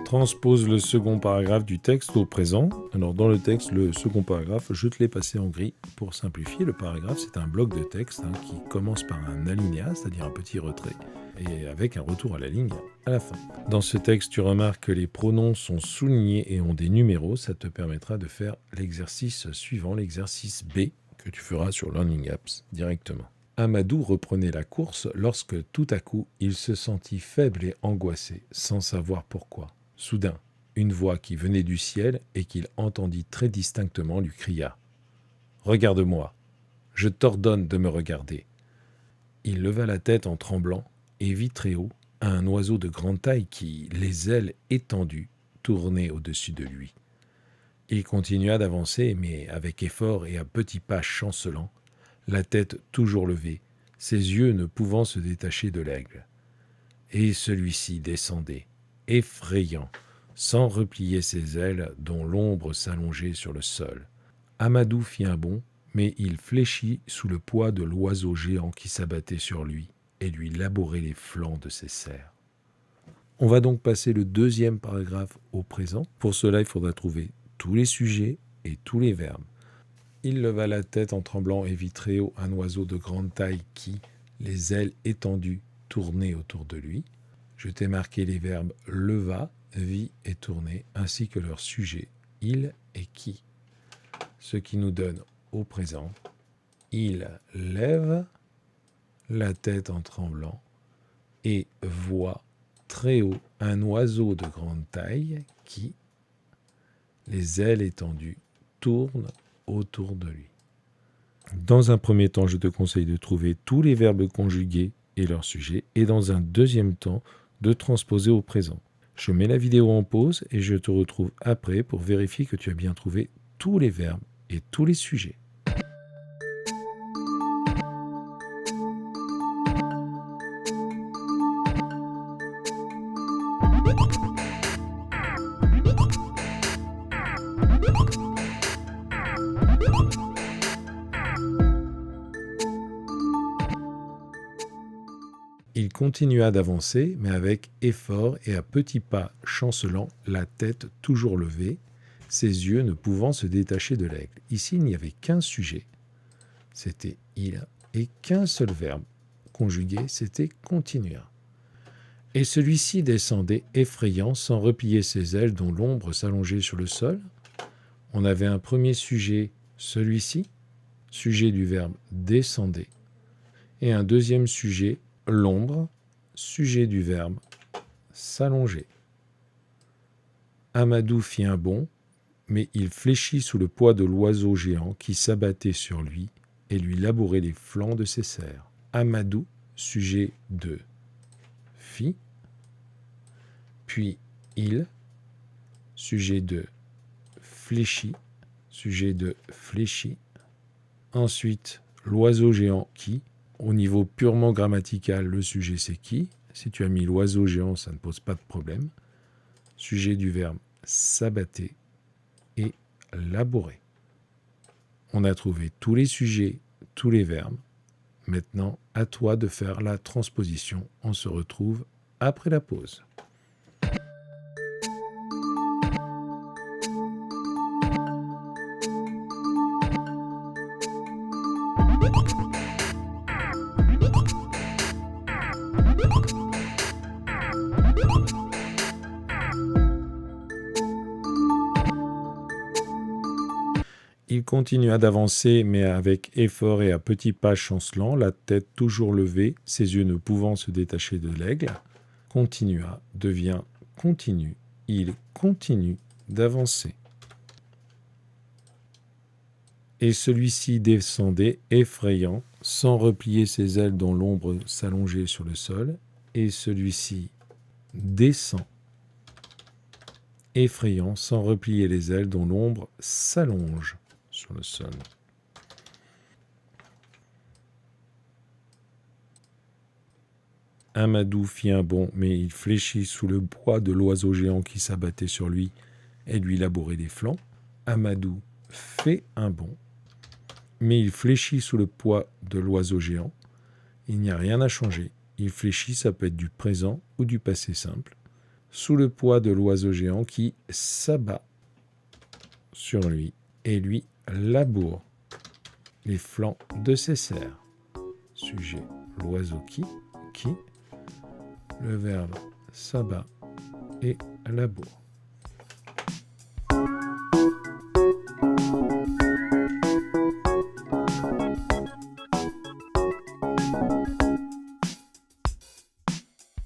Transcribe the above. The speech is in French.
Transpose le second paragraphe du texte au présent. Alors dans le texte, le second paragraphe, je te l'ai passé en gris pour simplifier. Le paragraphe, c'est un bloc de texte qui commence par un alinéa, c'est-à-dire un petit retrait, et avec un retour à la ligne à la fin. Dans ce texte, tu remarques que les pronoms sont soulignés et ont des numéros. Ça te permettra de faire l'exercice suivant, l'exercice B, que tu feras sur Learning Apps directement. Amadou reprenait la course lorsque tout à coup, il se sentit faible et angoissé, sans savoir pourquoi. Soudain, une voix qui venait du ciel et qu'il entendit très distinctement lui cria « Regarde-moi, je t'ordonne de me regarder ». Il leva la tête en tremblant et vit très haut un oiseau de grande taille qui, les ailes étendues, tournait au-dessus de lui. Il continua d'avancer, mais avec effort et à petits pas chancelants, la tête toujours levée, ses yeux ne pouvant se détacher de l'aigle. Et celui-ci descendait, effrayant, sans replier ses ailes dont l'ombre s'allongeait sur le sol. Amadou fit un bond, mais il fléchit sous le poids de l'oiseau géant qui s'abattait sur lui et lui labourait les flancs de ses serres. On va donc passer le deuxième paragraphe au présent. Pour cela, il faudra trouver tous les sujets et tous les verbes. Il leva la tête en tremblant et vit très haut un oiseau de grande taille qui, les ailes étendues, tournait autour de lui. Je t'ai marqué les verbes leva, vit et tourner, ainsi que leurs sujets, il et qui. Ce qui nous donne au présent, il lève la tête en tremblant et voit très haut un oiseau de grande taille qui, les ailes étendues, tourne autour de lui. Dans un premier temps, je te conseille de trouver tous les verbes conjugués et leurs sujets, et dans un deuxième temps, de transposer au présent. Je mets la vidéo en pause et je te retrouve après pour vérifier que tu as bien trouvé tous les verbes et tous les sujets. Il continua d'avancer, mais avec effort et à petits pas chancelants, la tête toujours levée, ses yeux ne pouvant se détacher de l'aigle. Ici, il n'y avait qu'un sujet, c'était « il », et qu'un seul verbe conjugué, c'était « continua ». Et celui-ci descendait effrayant, sans replier ses ailes dont l'ombre s'allongeait sur le sol. On avait un premier sujet, celui-ci, sujet du verbe « descendait », et un deuxième sujet, l'ombre, sujet du verbe s'allonger. Amadou fit un bond, mais il fléchit sous le poids de l'oiseau géant qui s'abattait sur lui et lui labourait les flancs de ses serres. Amadou, sujet de fit, puis il, sujet de fléchit, sujet de fléchit, ensuite l'oiseau géant qui. Au niveau purement grammatical, le sujet c'est qui. Si tu as mis l'oiseau géant, ça ne pose pas de problème. Sujet du verbe s'abattait et labourer. On a trouvé tous les sujets, tous les verbes. Maintenant, à toi de faire la transposition. On se retrouve après la pause. Il continua d'avancer, mais avec effort et à petits pas chancelants, la tête toujours levée, ses yeux ne pouvant se détacher de l'aigle. Continua, devient continue. Il continue d'avancer. Et celui-ci descendait, effrayant, sans replier ses ailes dont l'ombre s'allongeait sur le sol. Et celui-ci descend, effrayant, sans replier les ailes dont l'ombre s'allonge sur le sol. Amadou fit un bond, mais il fléchit sous le poids de l'oiseau géant qui s'abattait sur lui et lui labourait les flancs. Amadou fait un bond, mais il fléchit sous le poids de l'oiseau géant. Il n'y a rien à changer. Il fléchit, ça peut être du présent ou du passé simple. sous le poids de l'oiseau géant qui s'abat sur lui et lui laboure les flancs de ses serres. Sujet, l'oiseau qui, le verbe s'abat et laboure.